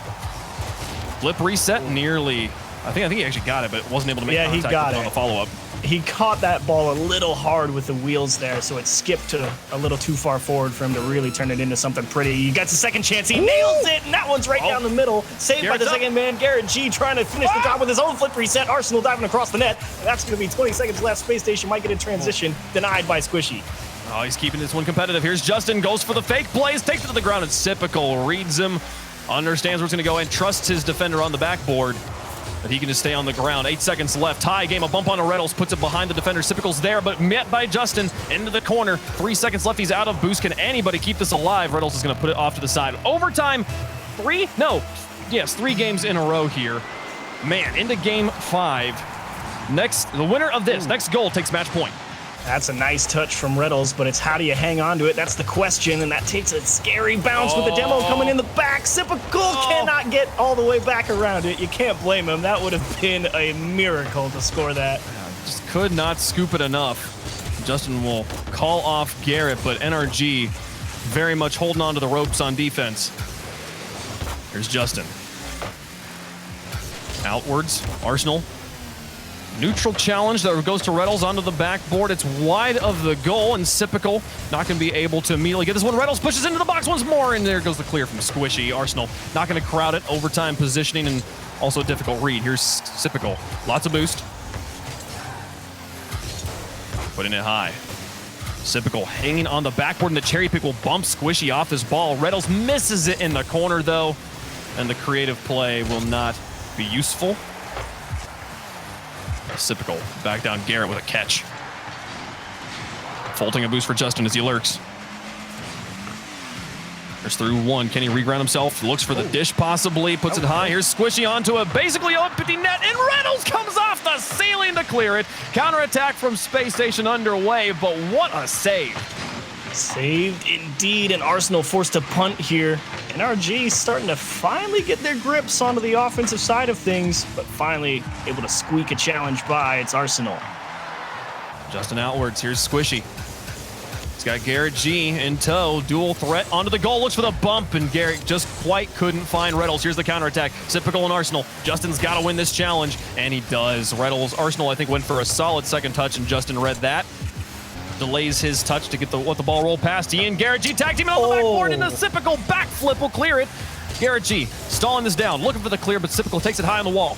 Flip reset nearly. I think he actually got it, but wasn't able to make contact with it on the follow-up. He caught that ball a little hard with the wheels there, so it skipped to a little too far forward for him to really turn it into something pretty. He gets a second chance. He nails it, and that one's right down the middle. Saved by the second man, Garrett G, trying to finish the job with his own flip reset. Arsenal diving across the net. That's going to be 20 seconds left. Space Station might get in transition. Denied by Squishy. Oh, he's keeping this one competitive. Here's Justin, goes for the fake plays, takes it to the ground, and Sipical reads him, understands where it's going to go, and trusts his defender on the backboard that he can just stay on the ground. 8 seconds left. Tie game, a bump on Reynolds, puts it behind the defender. Sipical's there, but met by Justin into the corner. 3 seconds left. He's out of boost. Can anybody keep this alive? Reynolds is going to put it off to the side. Overtime. 3? No. Yes, 3 games in a row here. Man, into game 5. The winner of this, next goal takes match point. That's a nice touch from Reynolds, but it's how do you hang on to it? That's the question, and that takes a scary bounce with the demo coming in the back. Sipical cannot get all the way back around it. You can't blame him. That would have been a miracle to score that. Just could not scoop it enough. Justin will call off Garrett, but NRG very much holding on to the ropes on defense. Here's Justin. Outwards, Arsenal. Neutral challenge that goes to Reynolds onto the backboard. It's wide of the goal, and Sipical not going to be able to immediately get this one. Reynolds pushes into the box once more, and there goes the clear from Squishy. Arsenal not going to crowd it. Overtime positioning and also a difficult read. Here's Sipical. Lots of boost. Putting it high. Sipical hanging on the backboard, and the cherry pick will bump Squishy off his ball. Reynolds misses it in the corner, though, and the creative play will not be useful. Sipical back down Garrett with a catch. Faulting a boost for Justin as he lurks. There's through 1. Can he reground himself? Looks for the dish possibly. Puts it high. Here's Squishy onto a basically empty net, and Reynolds comes off the ceiling to clear it. Counterattack from Space Station underway, but what a save. Saved indeed, and Arsenal forced to punt here. NRG starting to finally get their grips onto the offensive side of things, but finally able to squeak a challenge by. It's Arsenal. Justin outwards. Here's Squishy. He's got Garrett G in tow. Dual threat onto the goal. Looks for the bump, and Garrett just quite couldn't find Reynolds. Here's the counterattack. Sipical and Arsenal. Justin's got to win this challenge, and he does. Arsenal, I think, went for a solid second touch, and Justin read that. Delays his touch to get what the ball rolled past. He and Garrett G tag team on the backboard, and the Sipical backflip will clear it. Garrett G stalling this down, looking for the clear, but Sipical takes it high on the wall.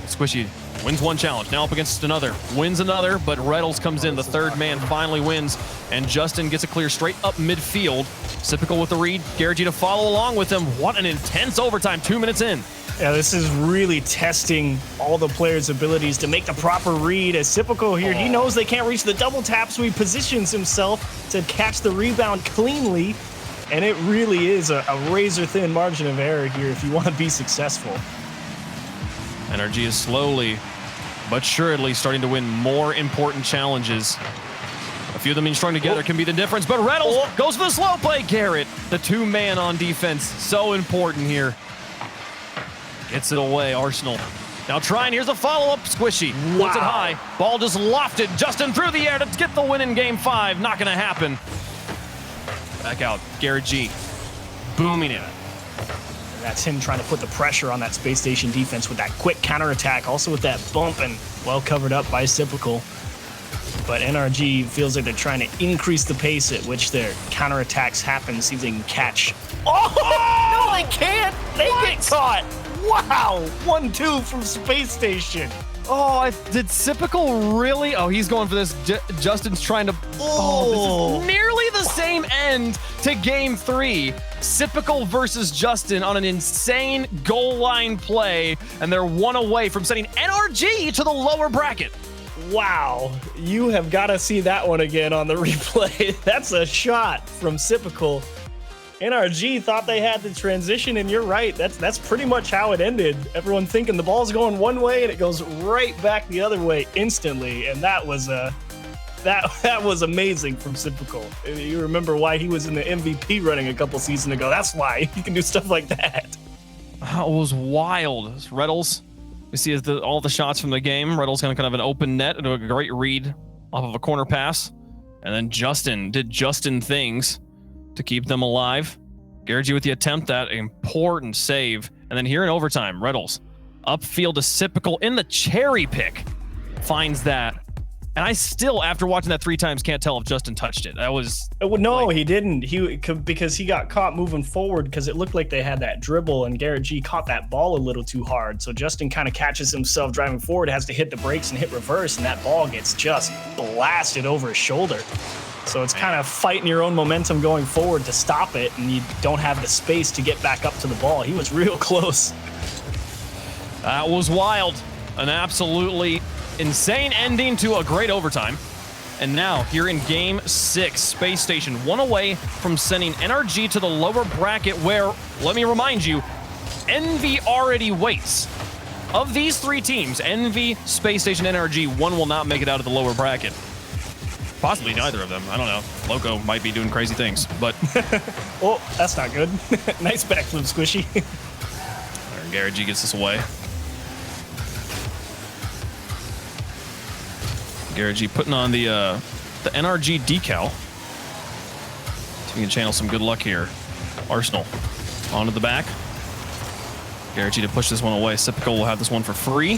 Squishy wins 1 challenge, now up against another. Wins another, but Reynolds comes in. The third man finally wins, and Justin gets a clear straight up midfield. Sipical with the read, Garrett G to follow along with him. What an intense overtime, 2 minutes in. Yeah, this is really testing all the players' abilities to make the proper read. As Sipical here, he knows they can't reach the double tap, so he positions himself to catch the rebound cleanly. And it really is a razor-thin margin of error here if you want to be successful. NRG is slowly but surely starting to win more important challenges. A few of them being strung together can be the difference, but Reynolds goes for the slow play. Garrett, the 2-man on defense, so important here. Gets it away, Arsenal. Now trying, here's a follow-up. Squishy puts it high. Ball just lofted. Justin through the air to get the win in game 5. Not gonna happen. Back out, Garrett G. Booming it. That's him trying to put the pressure on that Space Station defense with that quick counterattack, also with that bump, and well covered up by Sipical. But NRG feels like they're trying to increase the pace at which their counterattacks happen, see if they can catch. Oh, no, they can't. They get caught. Wow, 1-2 from Space Station. Did Sipical really? Oh, he's going for this. Justin's trying to. This is nearly the same end to game 3. Sypical versus Justin on an insane goal line play, and they're one away from sending NRG to the lower bracket. Wow, you have got to see that one again on the replay. That's a shot from Sypical. NRG thought they had the transition, and you're right. That's pretty much how it ended. Everyone thinking the ball's going one way, and it goes right back the other way instantly. And that was that was amazing from Sypical. You remember why he was in the MVP running a couple seasons ago. That's why he can do stuff like that. That was wild. It's Reddles. We see all the shots from the game. Reddles kind of an open net and a great read off of a corner pass. And then Justin did Justin things to keep them alive. Garrett with the attempt, that important save. And then here in overtime, Reddles upfield to Sypical in the cherry pick. Finds that. And I still, after watching that 3 times, can't tell if Justin touched it. That was... No, he didn't. Because he got caught moving forward because it looked like they had that dribble, and Garrett G caught that ball a little too hard. So Justin kind of catches himself driving forward, has to hit the brakes and hit reverse, and that ball gets just blasted over his shoulder. So it's kind of fighting your own momentum going forward to stop it, and you don't have the space to get back up to the ball. He was real close. That was wild. An absolutely insane ending to a great overtime. And now, here in Game 6, Space Station one away from sending NRG to the lower bracket where, let me remind you, Envy already waits. Of these 3 teams, Envy, Space Station, NRG, one will not make it out of the lower bracket. Possibly neither of them. I don't know. Loco might be doing crazy things, but... Oh, that's not good. Nice backflip, Squishy. Garrett G gets this away. Garrett G putting on the NRG decal. So we can channel some good luck here. Arsenal onto the back. Garrett G to push this one away. Sypical will have this one for free.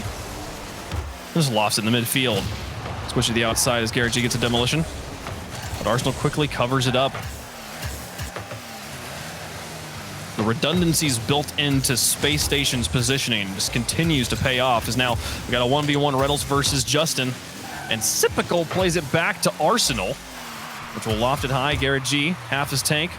Just lost it in the midfield. Squish to the outside as Garrett G gets a demolition. But Arsenal quickly covers it up. The redundancies built into Space Station's positioning just continues to pay off, as now we got a 1v1 Reddles versus Justin. And Sypical plays it back to Arsenal, which will loft it high. Garrett G, half his tank.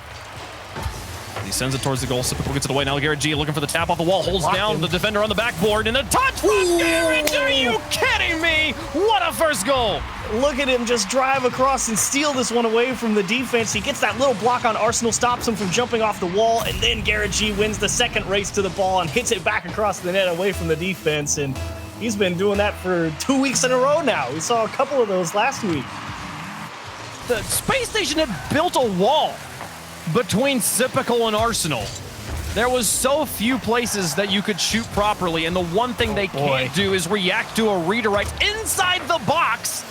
He sends it towards the goal. Sypical gets it away. Now Garrett G looking for the tap off the wall. Holds down the defender on the backboard. And the touch from Garrett G. Are you kidding me? What a first goal. Look at him just drive across and steal this one away from the defense. He gets that little block on Arsenal, stops him from jumping off the wall, and then Garrett G wins the second race to the ball and hits it back across the net away from the defense. And he's been doing that for 2 weeks in a row now. We saw a couple of those last week. The Space Station had built a wall between Sypical and Arsenal. There was so few places that you could shoot properly, and the one thing they can't do is react to a redirect inside the box.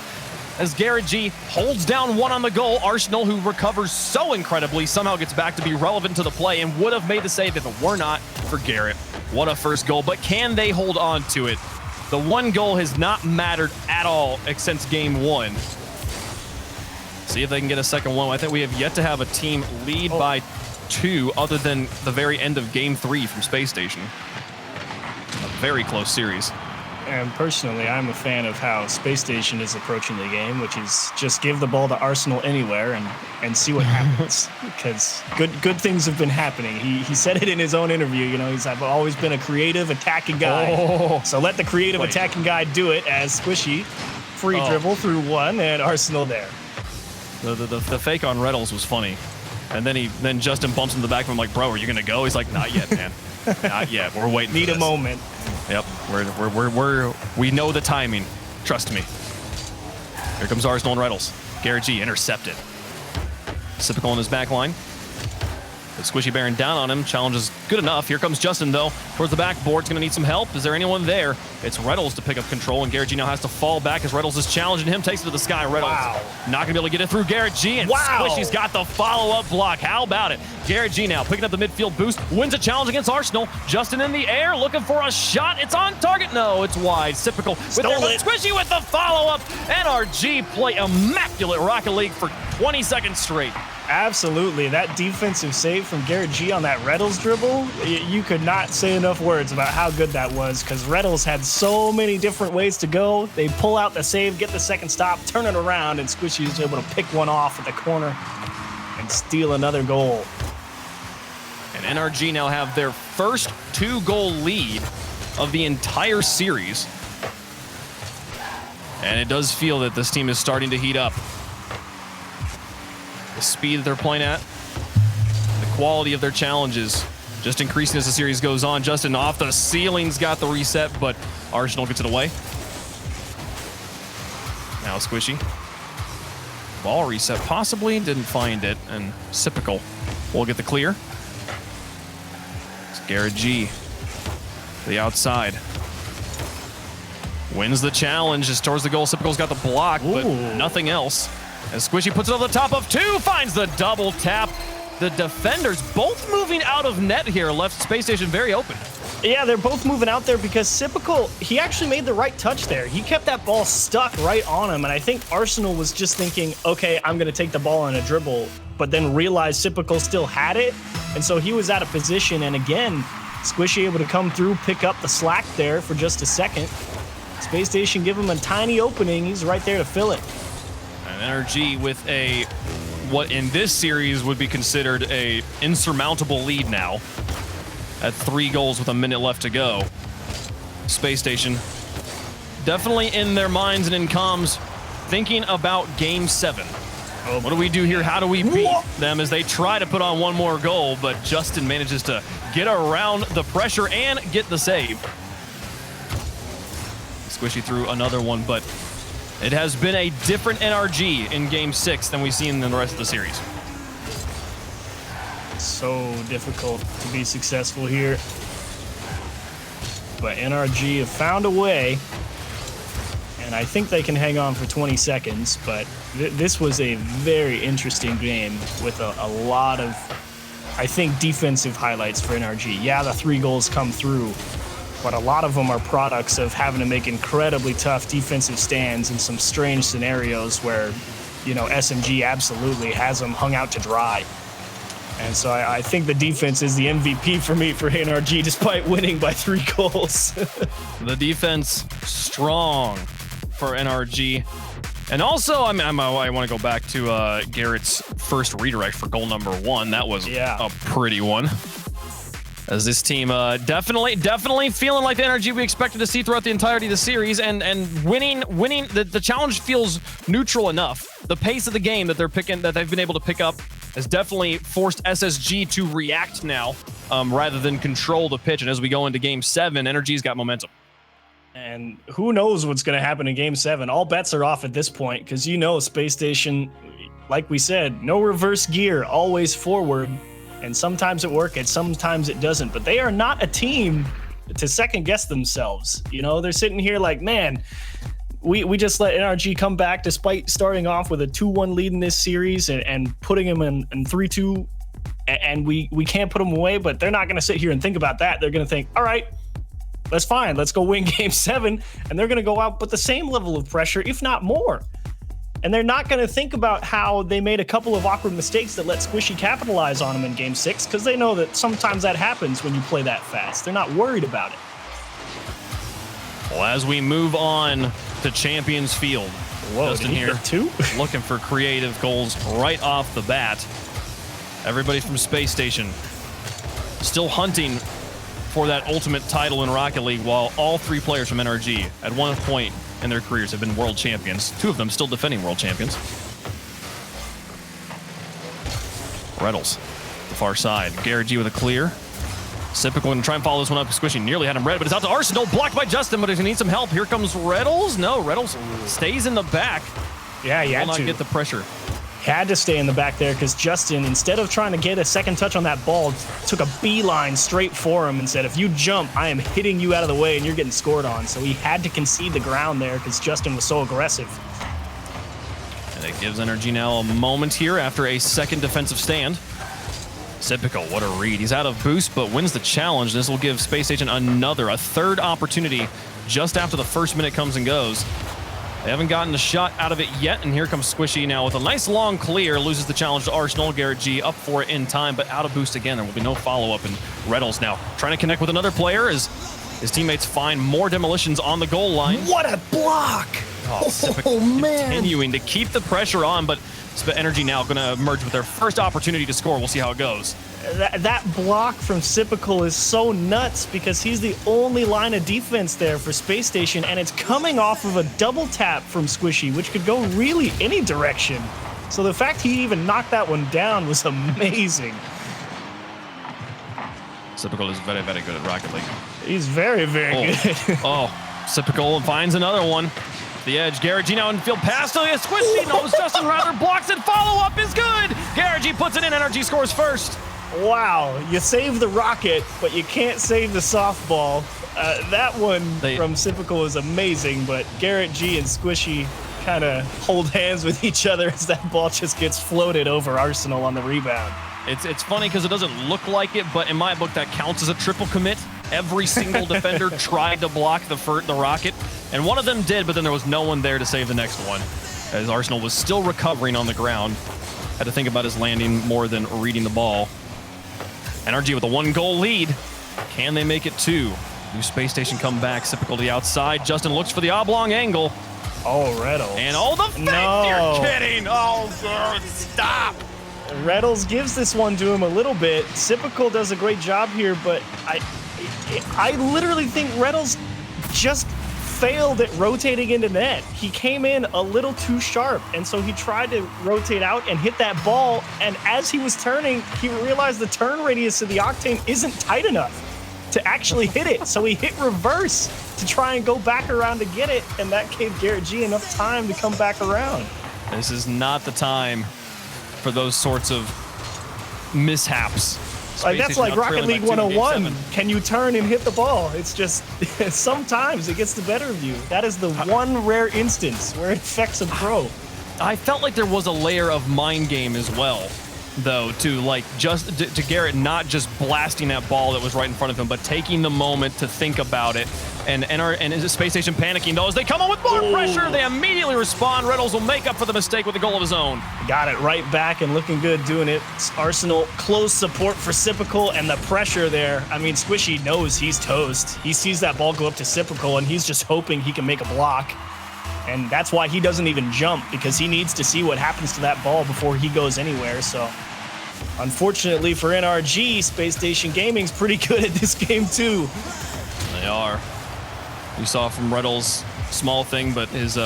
As Garrett G holds down one on the goal, Arsenal, who recovers so incredibly, somehow gets back to be relevant to the play and would have made the save if it were not for Garrett. What a first goal, but can they hold on to it? The one goal has not mattered at all since game 1. See if they can get a second one. I think we have yet to have a team lead by 2 other than the very end of game 3 from Space Station. A very close series. And personally, I'm a fan of how Space Station is approaching the game, which is just give the ball to Arsenal anywhere and see what happens. Because good things have been happening. He said it in his own interview. You know, I've always been a creative attacking guy. So let the creative attacking guy do it as Squishy. Free dribble through one and Arsenal there. The fake on Reddles was funny. And then Justin bumps in the back of him like, bro, are you going to go? He's like, not yet, man. Not yet. We're waiting. Need a moment. Yep. We know the timing. Trust me. Here comes Arsenal and Reddles. Garrett G intercepted. Sypical in his back line. But Squishy bearing down on him. Challenge is good enough. Here comes Justin, though, towards the backboard. It's going to need some help. Is there anyone there? It's Reddles to pick up control, and Garrett G now has to fall back as Reddles is challenging him. Takes it to the sky. Reddles not going to be able to get it through Garrett G, and Squishy's got the follow-up block. How about it? Garrett G now picking up the midfield boost. Wins a challenge against Arsenal. Justin in the air, looking for a shot. It's on target. No, it's wide. Sypical with Squishy with the follow-up. NRG play immaculate Rocket League for 20 seconds straight. Absolutely. That defensive save from Garrett G on that Reddles dribble, you could not say enough words about how good that was, because Reddles had so many different ways to go. They pull out the save, get the second stop, turn it around, and Squishy is able to pick one off at the corner and steal another goal. And NRG now have their first 2-goal lead of the entire series. And it does feel that this team is starting to heat up. The speed that they're playing at, the quality of their challenges, just increasing as the series goes on. Justin off the ceiling's got the reset, but Arsenal gets it away. Now Squishy. Ball reset, possibly, didn't find it, and Sipical will get the clear. It's Garrett G to the outside. Wins the challenge, just towards the goal. Sipical's got the block, but nothing else. As Squishy puts it over the top of 2, finds the double tap. The defenders both moving out of net here, left Space Station very open. Yeah, they're both moving out there because Sipical, he actually made the right touch there. He kept that ball stuck right on him, and I think Arsenal was just thinking, okay, I'm going to take the ball on a dribble, but then realized Sipical still had it, and so he was out of position, and again, Squishy able to come through, pick up the slack there for just a second. Space Station give him a tiny opening. He's right there to fill it. And NRG with a, what in this series would be considered a insurmountable lead now. At 3 goals with a minute left to go. Space Station definitely in their minds and in comms thinking about Game 7. What do we do here? How do we beat them as they try to put on one more goal, but Justin manages to get around the pressure and get the save. Squishy threw another one, but it has been a different NRG in Game 6 than we've seen in the rest of the series. So difficult to be successful here. But NRG have found a way, and I think they can hang on for 20 seconds, but this was a very interesting game with a lot of, I think, defensive highlights for NRG. Yeah, the 3 goals come through, but a lot of them are products of having to make incredibly tough defensive stands in some strange scenarios where, you know, SMG absolutely has them hung out to dry. And so I think the defense is the MVP for me for NRG, despite winning by 3 goals. The defense strong for NRG. And also, I want to go back to Garrett's first redirect for goal number 1. That was a pretty one. As this team definitely feeling like the energy we expected to see throughout the entirety of the series, and winning. The challenge feels neutral enough. The pace of the game that they've been able to pick up has definitely forced SSG to react now, rather than control the pitch. And as we go into Game 7, NRG's got momentum. And who knows what's going to happen in Game 7? All bets are off at this point because, you know, Space Station, like we said, no reverse gear, always forward. And sometimes it works and sometimes it doesn't. But they are not a team to second guess themselves. You know, they're sitting here like, man, we just let NRG come back despite starting off with a 2-1 lead in this series and putting them in 3-2. And we can't put them away, but they're not going to sit here and think about that. They're going to think, all right, that's fine. Let's go win Game 7. And they're going to go out with the same level of pressure, if not more. And they're not going to think about how they made a couple of awkward mistakes that let Squishy capitalize on them in Game 6, because they know that sometimes that happens when you play that fast. They're not worried about it. Well, as we move on to Champions Field, Justin here looking for creative goals right off the bat. Everybody from Space Station still hunting for that ultimate title in Rocket League, while all 3 players from NRG at one point in their careers have been world champions. 2 of them still defending world champions. Reynolds, the far side. Garrett G with a clear. Sipical going to try and follow this one up. Squishy nearly had him red, but it's out to Arsenal. Blocked by Justin, but if he needs some help, here comes Reynolds. No, Reynolds stays in the back. Yeah, he had will to. not get the pressure. Had to stay in the back there because Justin, instead of trying to get a second touch on that ball, took a beeline straight for him and said, if you jump, I am hitting you out of the way and you're getting scored on. So he had to concede the ground there because Justin was so aggressive. And it gives NRG now a moment here after a second defensive stand. Sipical, what a read. He's out of boost, but wins the challenge. This will give Space Station a third opportunity just after the first minute comes and goes. They haven't gotten a shot out of it yet, and here comes Squishy now with a nice long clear. Loses the challenge to Arsenal. Garrett G up for it in time, but out of boost again. There will be no follow-up, and Reynolds now trying to connect with another player as his teammates find more demolitions on the goal line. What a block! Oh man. Continuing to keep the pressure on, but NRG now going to emerge with their first opportunity to score. We'll see how it goes. That block from Sipical is so nuts because he's the only line of defense there for Space Station, and it's coming off of a double tap from Squishy, which could go really any direction. So the fact he even knocked that one down was amazing. Sipical is very, very good at Rocket League. He's very, very good. Sipical finds another one. The edge, Garrett G now in field pass to Squishy knows Justin rather blocks it. Follow-up is good. Garrett G puts it in. NRG scores first. Wow, you save the rocket, but you can't save the softball. That one from Sipical is amazing, but Garrett G and Squishy kind of hold hands with each other as that ball just gets floated over Arsenal on the rebound. It's funny because it doesn't look like it, but in my book that counts as a triple commit. Every single defender tried to block the rocket, and one of them did, but then there was no one there to save the next one, as Arsenal was still recovering on the ground. Had to think about his landing more than reading the ball. NRG with a 1-goal lead. Can they make it 2? New Space Station come back. Sipical to the outside. Justin looks for the oblong angle. Oh, Reynolds. And the fake! No. You're kidding! Oh, stop! Reynolds gives this one to him a little bit. Sipical does a great job here, but I literally think Reynolds just failed at rotating into net. He came in a little too sharp, and so he tried to rotate out and hit that ball, and as he was turning, he realized the turn radius of the Octane isn't tight enough to actually hit it, so he hit reverse to try and go back around to get it, and that gave Garrett G enough time to come back around. This is not the time for those sorts of mishaps. Like, that's like Rocket League 101. Can you turn and hit the ball? It's just, sometimes it gets the better of you. That is the one rare instance where it affects a pro. I felt like there was a layer of mind game as well, though, to Garrett not just blasting that ball that was right in front of him, but taking the moment to think about it. And is Space Station panicking, though, as they come on with more pressure. They immediately respond. Reynolds will make up for the mistake with a goal of his own. Got it right back and looking good doing it. Arsenal close support for Sipical, and the pressure there. I mean, Squishy knows he's toast. He sees that ball go up to Sipical, and he's just hoping he can make a block. And that's why he doesn't even jump, because he needs to see what happens to that ball before he goes anywhere. So, unfortunately for NRG, Space Station Gaming's pretty good at this game too. They are. You saw from Reynolds, small thing, but his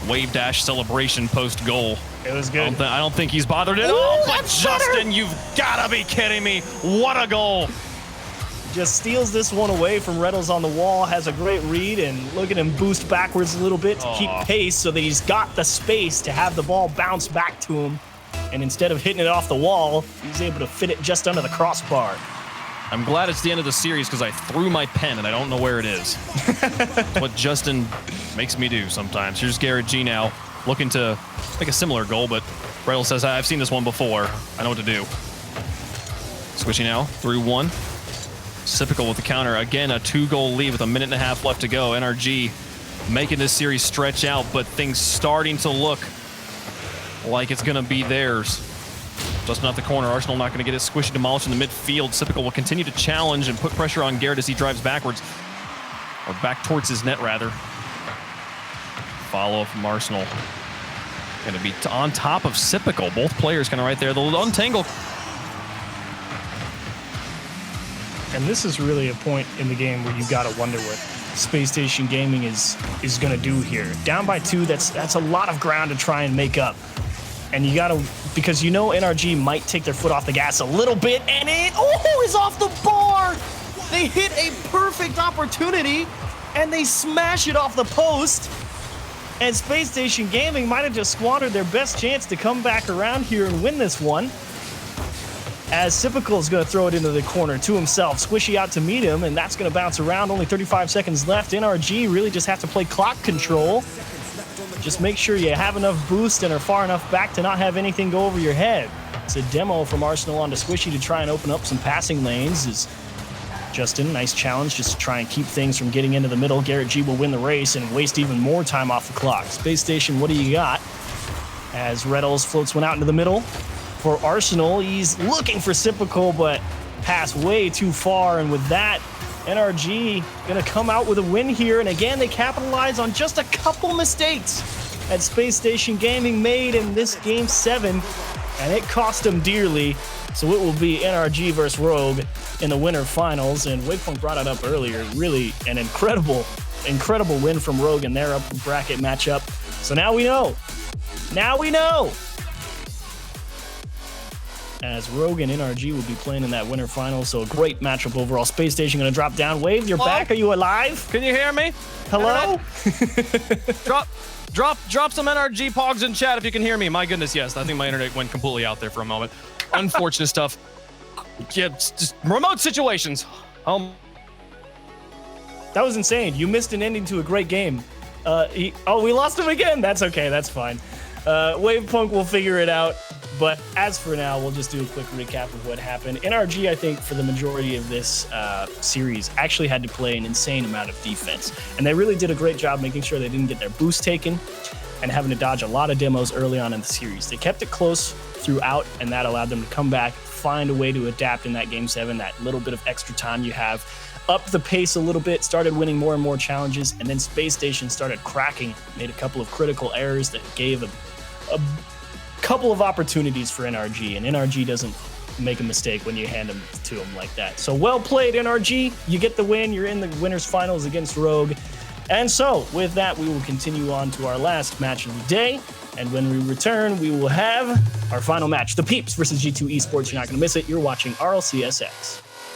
wave dash celebration post goal. It was good. I don't think he's bothered at all. But Justin, you've got to be kidding me! What a goal! Just steals this one away from Reynolds on the wall, has a great read, and look at him boost backwards a little bit to keep pace so that he's got the space to have the ball bounce back to him. And instead of hitting it off the wall, he's able to fit it just under the crossbar. I'm glad it's the end of the series because I threw my pen and I don't know where it is. That's what Justin makes me do sometimes. Here's Garrett G now, looking to make a similar goal, but Reynolds says, I've seen this one before. I know what to do. Squishy now, through one. Sipical with the counter. Again, a 2-goal lead with a minute and a half left to go. NRG making this series stretch out, but things starting to look like it's going to be theirs. Justin off the corner. Arsenal not going to get it. Squishy demolished in the midfield. Sipical will continue to challenge and put pressure on Garrett as he drives backwards. Or back towards his net, rather. Follow from Arsenal. Going to be on top of Sipical. Both players kind of right there. They'll untangle. And this is really a point in the game where you've got to wonder what Space Station Gaming is going to do here. Down by 2, that's a lot of ground to try and make up. And you got to, because you know NRG might take their foot off the gas a little bit, and it is off the bar. They hit a perfect opportunity, and they smash it off the post. And Space Station Gaming might have just squandered their best chance to come back around here and win this one. As Sipical is going to throw it into the corner to himself. Squishy out to meet him, and that's going to bounce around. Only 35 seconds left. NRG really just have to play clock control. Just make sure you have enough boost and are far enough back to not have anything go over your head. It's a demo from Arsenal onto Squishy to try and open up some passing lanes. Is Justin, nice challenge just to try and keep things from getting into the middle. Garrett G will win the race and waste even more time off the clock. Space Station, what do you got? As Reynolds floats one out into the middle. For Arsenal, he's looking for Sipical, but passed way too far, and with that, NRG gonna come out with a win here, and again, they capitalize on just a couple mistakes that Space Station Gaming made in this Game 7, and it cost them dearly. So it will be NRG versus Rogue in the winter finals, and Waypoint brought it up earlier. Really an incredible win from Rogue in their upper bracket matchup. So now we know. Now we know. As Rogue and NRG will be playing in that winter final, so a great matchup overall. Space Station going to drop down. Wave, you're back. Are you alive? Can you hear me? Hello? Drop some NRG pogs in chat if you can hear me. My goodness, yes. I think my internet went completely out there for a moment. Unfortunate stuff. Yeah, just remote situations. That was insane. You missed an ending to a great game. We lost him again. That's okay. That's fine. Wavepunk will figure it out. But as for now, we'll just do a quick recap of what happened. NRG, I think, for the majority of this series, actually had to play an insane amount of defense. And they really did a great job making sure they didn't get their boost taken and having to dodge a lot of demos early on in the series. They kept it close throughout, and that allowed them to come back, find a way to adapt in that Game 7, that little bit of extra time you have, up the pace a little bit, started winning more and more challenges, and then Space Station started cracking, made a couple of critical errors that gave a couple of opportunities for NRG, and NRG doesn't make a mistake when you hand them to them like that. So well played, NRG. You get the win. You're in the winners finals against Rogue. And so with that, we will continue on to our last match of the day. And when we return, we will have our final match, the Peeps versus G2 Esports. You're not going to miss it. You're watching RLCSX.